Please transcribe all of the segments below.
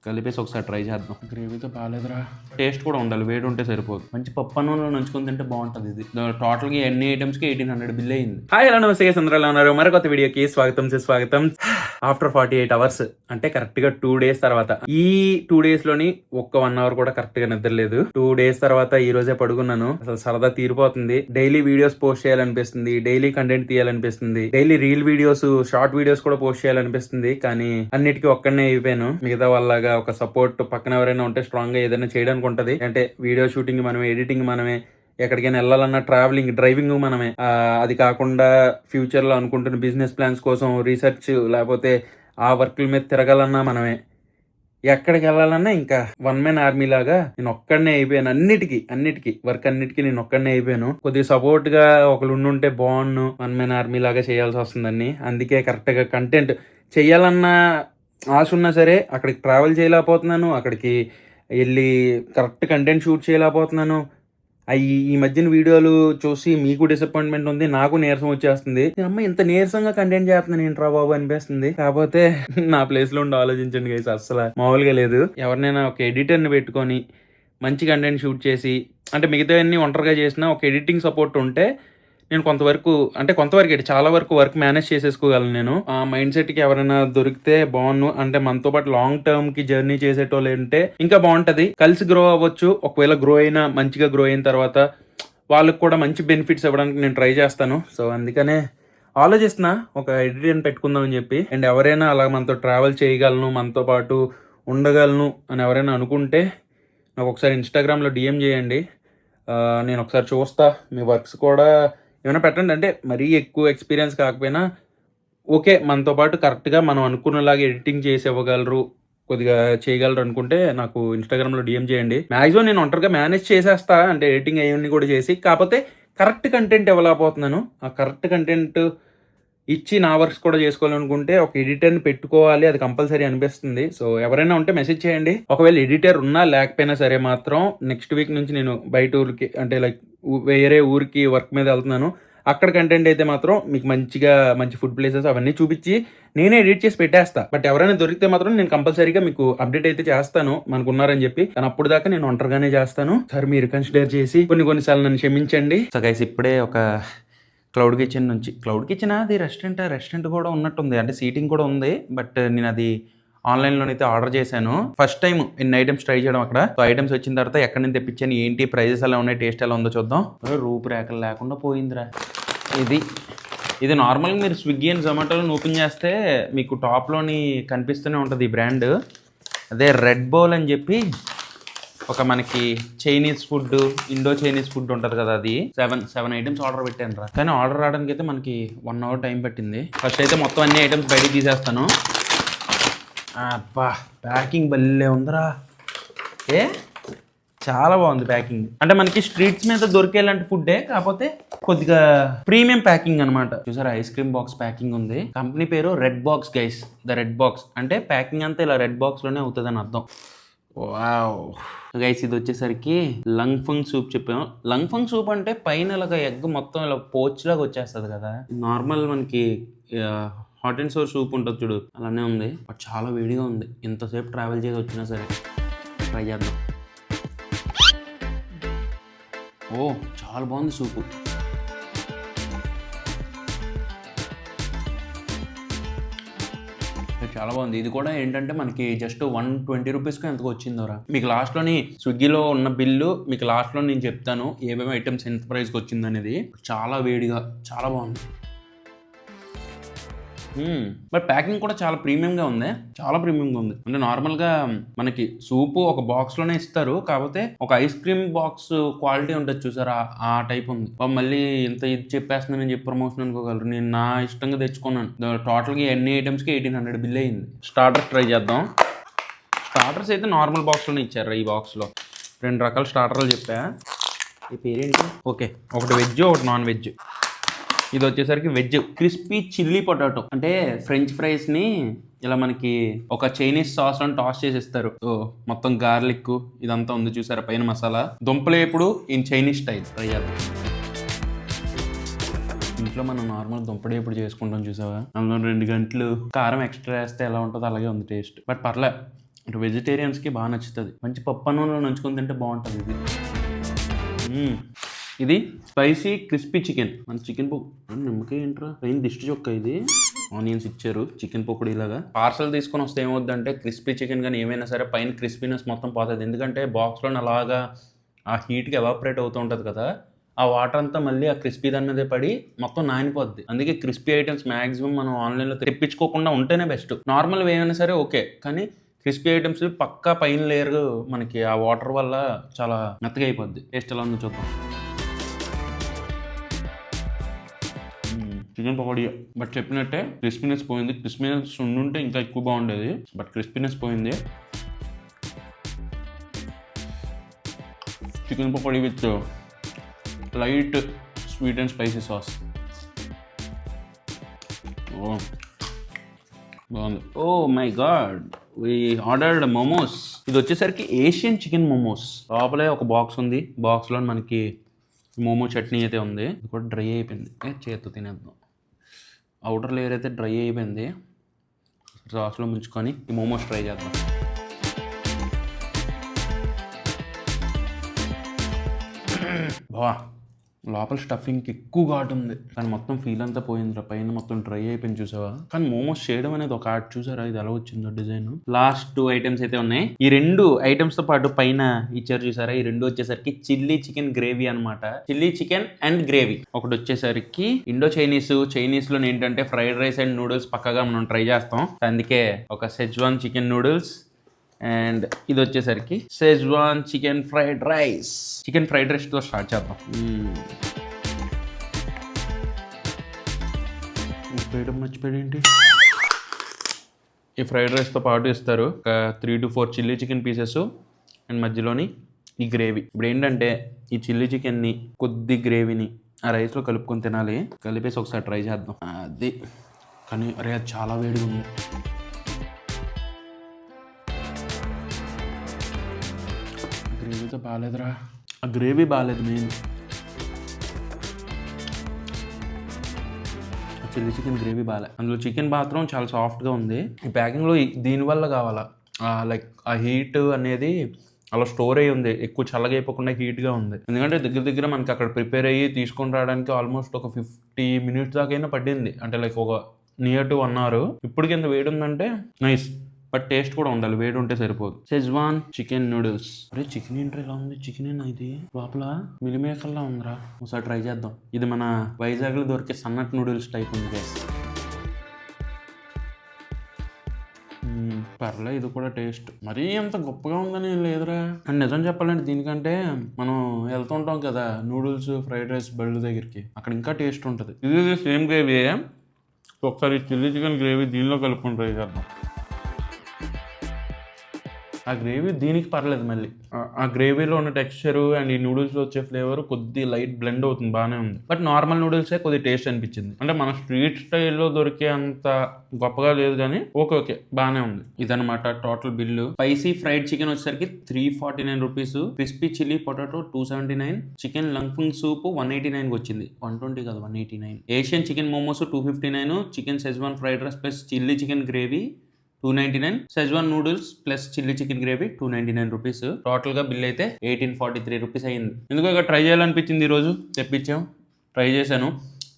కలిపేసి ఒకసారి ట్రై చేద్దాం. గ్రేవీతో బాగాలేదురా. టేస్ట్ కూడా ఉండాలి, వేడి ఉంటే సరిపోదు. మంచి పప్పు అన్నంలో నంచుకొని తింటే బాగుంటుంది. ఇది టోటల్గా ఎన్ని ఐటమ్స్కి 1800 బిల్ అయింది. హాయ్, హలో, నమస్తే, సందరాలు ఉన్నారు. మరొక వీడియోకి స్వాగతం సుస్వాగతం. ఆఫ్టర్ 48 అవర్స్ అంటే కరెక్ట్ గా 2 days తర్వాత, ఈ 2 days లోని ఒక్క 1 hour కూడా కరెక్ట్ గా నిద్రలేదు. 2 days తర్వాత ఈ రోజే పడుకున్నాను. అసలు సరదా తీరిపోతుంది. డైలీ వీడియోస్ పోస్ట్ చేయాలనిపిస్తుంది, డైలీ కంటెంట్ తీయాలనిపిస్తుంది, daily reel videos, short videos కూడా పోస్ట్ చేయాలనిపిస్తుంది. కానీ అన్నిటికీ ఒక్కనే అయిపోయాను. మిగతా వాళ్ళగా ఒక సపోర్ట్ పక్కన ఎవరైనా ఉంటే స్ట్రాంగ్ గా ఏదైనా చేయడానికి ఉంటది. అంటే వీడియో షూటింగ్ మనమే, ఎడిటింగ్ మనమే, ఎక్కడికైనా వెళ్ళాలన్నా ట్రావెలింగ్, డ్రైవింగ్ మనమే. అది కాకుండా ఫ్యూచర్ లో అనుకుంటున్న బిజినెస్ ప్లాన్స్ కోసం రీసెర్చ్, లేకపోతే ఆ వర్క్ల మీద తిరగాలన్నా మనమే. ఎక్కడికి వెళ్ళాలన్నా ఇంకా వన్ మ్యాన్ ఆర్మీ లాగా నేను ఒక్కడనే అయిపోయాను. అన్నిటికీ వర్క్ అన్నిటికీ నేను ఒక్కడనే అయిపోయాను. కొద్దిగా సపోర్ట్ గా ఒకళ్ళు ఉండుంటే బాగున్ను. వన్ మ్యాన్ ఆర్మీ లాగా చేయాల్సి వస్తుందని. అందుకే కరెక్ట్ గా కంటెంట్ చెయ్యాలన్న ఆశ ఉన్నా సరే అక్కడికి ట్రావెల్ చేయలేకపోతున్నాను. అక్కడికి వెళ్ళి కరెక్ట్ కంటెంట్ షూట్ చేయలేకపోతున్నాను. ఈ మధ్యన వీడియోలు చూసి మీకు డిసప్పాయింట్మెంట్ ఉంది, నాకు నీరసం వచ్చేస్తుంది. అమ్మ ఇంత నీరసంగా కంటెంట్ చేస్తున్నాను ఏంట్రా బాబు అనిపిస్తుంది. కాకపోతే నా ప్లేస్ లో ఉండి ఆలోచించండి గైస్, అస్సలు మామూలుగా లేదు. ఎవరినైనా ఒక ఎడిటర్ని పెట్టుకొని మంచి కంటెంట్ షూట్ చేసి, అంటే మిగతావన్నీ ఒంటరిగా చేసిన ఒక ఎడిటింగ్ సపోర్ట్ ఉంటే నేను కొంతవరకు చాలా వరకు వర్క్ మేనేజ్ చేసేసుకోగలను. నేను ఆ మైండ్ సెట్ కి ఎవరైనా దొరికితే బాగున్ను. అంటే మనతో పాటు లాంగ్ టర్మ్ కి జర్నీ చేసేటోళ్ళు ఉంటే ఇంకా బాగుంటది. కలిసి గ్రో అవ్వచ్చు. ఒకవేళ మంచిగా గ్రో అయిన తర్వాత వాళ్ళకి కూడా మంచి బెనిఫిట్స్ ఇవ్వడానికి నేను ట్రై చేస్తాను. సో అందుకనే ఆలోచిస్తున్నా ఒక ఎడిటర్ పెట్టుకుందాం అని చెప్పి. అండ్ ఎవరైనా అలా మనతో ట్రావెల్ చేయగలను, మనతో పాటు ఉండగలను అని ఎవరైనా అనుకుంటే నాకు ఒకసారి ఇన్స్టాగ్రామ్లో డిఎం చేయండి. నేను ఒకసారి చూస్తా. మీ వర్క్స్ కూడా ఏమైనా పెట్టండి. అంటే మరీ ఎక్కువ ఎక్స్పీరియన్స్ కాకపోయినా ఓకే, మనతో పాటు కరెక్ట్గా మనం అనుకున్నలాగా ఎడిటింగ్ చేసి ఇవ్వగలరు, కొద్దిగా చేయగలరు అనుకుంటే నాకు ఇన్స్టాగ్రామ్లో డిఎం చేయండి. మ్యాక్సిమం నేను ఒంటరిగా మేనేజ్ చేసేస్తా, అంటే ఎడిటింగ్ అవన్నీ కూడా చేసి. కాకపోతే కరెక్ట్ కంటెంట్ ఇవ్వలేకపోతున్నాను. ఆ కరెక్ట్ కంటెంట్ ఇచ్చి నా వర్క్స్ కూడా చేసుకోవాలనుకుంటే ఒక ఎడిటర్ని పెట్టుకోవాలి, అది కంపల్సరీ అనిపిస్తుంది. సో ఎవరైనా ఉంటే మెసేజ్ చేయండి. ఒకవేళ ఎడిటర్ ఉన్నా లేకపోయినా సరే మాత్రం నెక్స్ట్ వీక్ నుంచి నేను బయట ఊరికి, అంటే లైక్ వేరే ఊరికి వర్క్ మీద వెళ్తున్నాను. అక్కడ కంటెంట్ అయితే మాత్రం మీకు మంచి ఫుడ్ ప్లేసెస్ అవన్నీ చూపించి నేనే ఎడిట్ చేసి పెట్టేస్తా. బట్ ఎవరైనా దొరికితే మాత్రం నేను కంపల్సరీగా మీకు అప్డేట్ అయితే చేస్తాను, మనకున్నారని చెప్పి. కానీ అప్పుడు దాకా నేను ఒంటరిగానే చేస్తాను. సార్ మీరు కన్సిడర్ చేసి కొన్నిసార్లు నన్ను క్షమించండి. సో గైస్, ఇప్పుడే ఒక క్లౌడ్ కిచెన్ అది రెస్టారెంట్ కూడా ఉన్నట్టుంది. అంటే సీటింగ్ కూడా ఉంది. బట్ నేను అది ఆన్లైన్లోనే అయితే ఆర్డర్ చేశాను. ఫస్ట్ టైం ఎన్ని ఐటమ్స్ ట్రై చేయడం అక్కడ. సో ఐటమ్స్ వచ్చిన తర్వాత ఎక్కడి నుంచి తెప్పించాను, ఏంటి ప్రైజెస్ ఎలా ఉన్నాయి, టేస్ట్ ఎలా ఉందో చూద్దాం. రూపురేఖలు లేకుండా పోయిందిరా ఇది నార్మల్గా మీరు స్విగ్గీ అండ్ జొమాటోలో ఓపెన్ చేస్తే మీకు టాప్లోని కనిపిస్తూనే ఉంటుంది ఈ బ్రాండ్. అదే రెడ్ బౌల్ అని చెప్పి ఒక మనకి Chinese food, Indo Chinese food ఉంటుంది కదా, అది 7 ఐటమ్స్ ఆర్డర్ పెట్టాను రా. కానీ ఆర్డర్ రావడానికి అయితే మనకి 1 hour టైం పట్టింది. ఫస్ట్ అయితే మొత్తం అన్ని ఐటమ్స్ బయటికి తీసేస్తాను. అబ్బా, ప్యాకింగ్ భలే ఉందిరా. చాలా బాగుంది ప్యాకింగ్. అంటే మనకి స్ట్రీట్స్ మీద దొరికేలాంటి ఫుడ్డే, కాకపోతే కొద్దిగా ప్రీమియం ప్యాకింగ్ అనమాట. చూసారా, ఐస్ క్రీమ్ బాక్స్ ప్యాకింగ్ ఉంది. కంపెనీ పేరు red box guys. The red box అంటే ప్యాకింగ్ అంతా ఇలా రెడ్ బాక్స్ లోనే అవుతుంది అని అర్థం. వావ్ గైస్, ఇది వచ్చేసరికి లంగ్ ఫంగ్ సూప్ చెప్పాము. లంగ్ ఫంగ్ సూప్ అంటే పైన ఇలాగ ఎగ్ మొత్తం ఇలా పోచ్ లాగా వచ్చేస్తుంది కదా. నార్మల్ మనకి హాట్ అండ్ సోర్ సూప్ ఉంటుంది చూడు, అలానే ఉంది. బట్ చాలా వేడిగా ఉంది. ఎంతసేపు ట్రావెల్ చేసి వచ్చినా సరే ట్రై చేద్దాం. ఓ, చాలా బాగుంది సూపు. చాలా బాగుంది. ఇది కూడా ఏంటంటే మనకి జస్ట్ 120 రూపీస్కి ఎంతకు వచ్చిందోరా. మీకు లాస్ట్లోని స్విగ్గీలో ఉన్న బిల్లు మీకు లాస్ట్లో నేను చెప్తాను ఏమేమి ఐటమ్స్ ఎంత ప్రైస్కి వచ్చింది అనేది. చాలా వేడిగా చాలా బాగుంది. బట్ ప్యాకింగ్ కూడా చాలా ప్రీమియంగా ఉంది. అంటే నార్మల్గా మనకి సూపు ఒక బాక్స్లోనే ఇస్తారు, కాకపోతే ఒక ఐస్ క్రీమ్ బాక్స్ క్వాలిటీ ఉంటుంది చూసారా, ఆ టైప్ ఉంది. మళ్ళీ ఇంత ఇది చెప్పేస్తున్నానని చెప్పి ప్రమోషన్ అనుకోగలరు. నేను నా ఇష్టంగా తెచ్చుకున్నాను. టోటల్గా ఎన్ని ఐటమ్స్కి 1800 బిల్ అయింది. స్టార్టర్స్ ట్రై చేద్దాం. స్టార్టర్స్ అయితే నార్మల్ బాక్స్లోనే ఇచ్చారు. ఈ బాక్స్లో 2 రకాల స్టార్టర్లు చెప్పా. ఈ పేరేంటి? ఓకే, ఒకటి వెజ్, ఒకటి నాన్ వెజ్. ఇది వచ్చేసరికి వెజ్ క్రిస్పీ చిల్లీ పొటాటో. అంటే ఫ్రెంచ్ ఫ్రైస్ ని ఇలా మనకి ఒక చైనీస్ సాస్ లో టాస్ చేసి ఇస్తారు. మొత్తం గార్లిక్ ఇదంతా ఉంది చూసారా, పైన మసాలా. దుంపలేపుడు ఇన్ చైనీస్ స్టైల్ ట్రై చేద్దాం. ఇంట్లో మనం నార్మల్ దుంపడేపుడు చేసుకుంటాం చూసావా, అందులో 2 గంటలు కారం ఎక్స్ట్రా వేస్తే ఎలా ఉంటుందో అలాగే ఉంది టేస్ట్. బట్ పర్లే, వెజిటేరియన్స్కి బాగా నచ్చుతుంది. మంచి పప్పు అన్నంలో నంచుకొని తింటే బాగుంటుంది ఇది. ఇది స్పైసీ క్రిస్పీ చికెన్. మన చికెన్ నిమ్మకాయ ఏంట్రా పైన దిష్టి చొక్క. ఇది ఆనియన్స్ ఇచ్చారు చికెన్ పకోడీ లాగా. పార్సల్ తీసుకొని వస్తే ఏమవుద్దంటే క్రిస్పీ చికెన్ కానీ ఏమైనా సరే పైన క్రిస్పీనెస్ మొత్తం పోతుంది. ఎందుకంటే బాక్స్లో అలాగా ఆ హీట్కి ఎవాపరేట్ అవుతూ ఉంటుంది కదా, ఆ వాటర్ అంతా మళ్ళీ ఆ క్రిస్పీ దాని మీదే పడి మొత్తం నానిపోద్ది. అందుకే క్రిస్పీ ఐటమ్స్ మ్యాక్సిమం మనం ఆన్లైన్లో తెప్పించుకోకుండా ఉంటేనే బెస్ట్. నార్మల్ ఏమైనా సరే ఓకే, కానీ క్రిస్పీ ఐటమ్స్ పక్కా పైన లేయర్ మనకి ఆ వాటర్ వల్ల చాలా మెత్తగా అయిపోద్ది. టేస్ట్ ఎలా ఉందో చూద్దాం. చికెన్ పకోడీ బట్ చెప్పినట్టే క్రిస్పీనెస్ పోయింది. క్రిస్పీనెస్ ఉండుంటే ఇంకా ఎక్కువ బాగుండేది, బట్ క్రిస్పీనెస్ పోయింది. Chicken pakodi with light sweet and spicy sauce. బాగుంది. Oh my god, we ordered momos. ఇది వచ్చేసరికి ఏషియన్ చికెన్ మోమోస్. లోపలే ఒక బాక్స్ ఉంది, బాక్స్లో మనకి మోమో చట్నీ అయితే ఉంది. ఇది కూడా డ్రై అయిపోయింది, చేత్తో తినేద్దాం. అవుటర్ లేయర్ అయితే డ్రై అయిపోయింది. సాస్లో ముంచుకొని ఈ మోమోస్ ట్రై చేద్దాం. బా, లోపల స్టఫింగ్ ఎక్కువ ఘాటు ఉంది, కానీ మొత్తం ఫీల్ అంతా పోయిందిరా. పైన మొత్తం డ్రై అయిపోయింది చూసావా. కానీ మోమోస్ చేయడం అనేది ఒక ఆర్ట్. చూసారా ఇది ఎలా వచ్చిందో డిజైన్. లాస్ట్ 2 ఐటమ్స్ అయితే ఉన్నాయి. ఈ 2 ఐటమ్స్ తో పాటు పైన ఇచ్చారు చూసారా, ఈ 2 వచ్చేసరికి చిల్లీ చికెన్ గ్రేవీ అనమాట. Chilli chicken and gravy. ఒకటి వచ్చేసరికి ఇండో చైనీస్ లో ఏంటంటే ఫ్రైడ్ రైస్ అండ్ నూడిల్స్ పక్కగా మనం ట్రై చేస్తాం. అందుకే ఒక సెజ్వాన్ చికెన్ నూడిల్స్ అండ్ ఇది వచ్చేసరికి Schezwan chicken fried rice. Chicken fried రైస్తో స్టార్ట్ చేద్దాం. మర్చిపోయాడు ఏంటి, ఈ ఫ్రైడ్ రైస్తో పాటు ఇస్తారు ఒక 3 to 4 chilli chicken pieces and మధ్యలోని ఈ గ్రేవీ. ఇప్పుడు ఏంటంటే ఈ చిల్లీ చికెన్ని కొద్ది గ్రేవీని ఆ రైస్లో కలుపుకొని తినాలి. కలిపేసి ఒకసారి ట్రై చేద్దాం. అది కానీ అరే అది చాలా వేడిగా ఉంది. గ్రేవీతో బాగాలేదురా, ఆ గ్రేవీ బాగాలేదు. మెయిన్ చిల్లీ చికెన్ గ్రేవీ బాగాలేదు. అందులో చికెన్ మాత్రం చాలా సాఫ్ట్గా ఉంది. ఈ ప్యాకింగ్లో దీనివల్ల కావాలా లైక్ ఆ హీట్ అనేది అలా స్టోర్ అయ్యి ఉంది, ఎక్కువ చల్లగా అయిపోకుండా హీట్గా ఉంది. ఎందుకంటే దగ్గర మనకి అక్కడ ప్రిపేర్ అయ్యి తీసుకొని రావడానికి ఆల్మోస్ట్ ఒక 50 minutes దాకైనా పట్టింది. అంటే లైక్ ఒక నియర్ టు 1 hour. ఇప్పటికి ఎంత వేడి ఉందంటే నైస్, బట్ టేస్ట్ కూడా ఉండాలి, వేడి ఉంటే సరిపోదు. Schezwan chicken noodles. అరే చికెన్ ఏంట్రా ఇలా ఉంది, చికెన్ ఏనా ఇది? లోపల మిలిమేకల్లా ఉందిరా. ఒకసారి ట్రై చేద్దాం. ఇది మన వైజాగ్లో దొరికే సన్నట్ నూడిల్స్ టైప్ ఉంది గైస్. పర్లే, ఇది కూడా టేస్ట్ మరీ అంత గొప్పగా ఉందని లేదురా. అండ్ నిజం చెప్పాలంటే దీనికంటే మనం వెళ్తుంటాం కదా నూడిల్స్ ఫ్రైడ్ రైస్ బళ్ళు దగ్గరికి, అక్కడ ఇంకా టేస్ట్ ఉంటుంది. ఇది సేమ్ గ్రేవీ. ఒకసారి చిల్లీ చికెన్ గ్రేవీ దీనిలో కలుపుకొని ట్రై చేద్దాం. ఆ గ్రేవీ దీనికి పర్లేదు, మళ్ళీ ఆ గ్రేవీలో ఉన్న టెక్స్చర్ అండ్ ఈ నూడిల్స్లో వచ్చే ఫ్లేవర్ కొద్ది లైట్ బ్లెండ్ అవుతుంది, బాగానే ఉంది. బట్ నార్మల్ నూడిల్సే కొద్ది టేస్ట్ అనిపించింది. అంటే మన స్ట్రీట్ స్టైల్లో దొరికే అంత గొప్పగా లేదు, కానీ ఓకే బాగానే ఉంది. ఇదనమాట total bill. Spicy fried chicken వచ్చేసరికి 349 rupees, crispy chilli potato 279, chicken లంఫింగ్ సూప్ 189 వచ్చింది. 120 కదా, 189. Asian chicken momos 259, chicken schezwan fried rice plus chilli chicken gravy 299, schezwan noodles plus chilli chicken gravy 299 rupees. Total గా bill అయితే 1843 rupees అయింది. ఎందుకు ఇక్కడ try చేయాలనిపించింది, ఈరోజు తెప్పించాం, ట్రై చేశాను.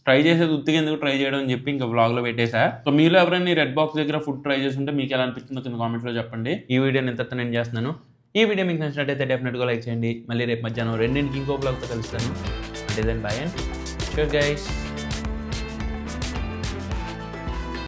ట్రై చేసేది ఉత్తిగా ఎందుకు ట్రై చేయడం అని చెప్పి ఇంకా వ్లాగ్లో పెట్టేసా. సో మీలో ఎవరైనా రెడ్ బాక్స్ దగ్గర ఫుడ్ ట్రై చేస్తుంటే మీకు ఎలా అనిపించిందో కింద కామెంట్లో చెప్పండి. ఈ వీడియోని ఇంత నేను చేస్తున్నాను. ఈ వీడియో మీకు నచ్చినట్టయితే డెఫినెట్గా లైక్ చేయండి. మళ్ళీ రేపు మధ్యాహ్నం 2ంటికి ఇంకో బ్లాగ్తో కలుస్తాను. అంటే then bye and sure guys.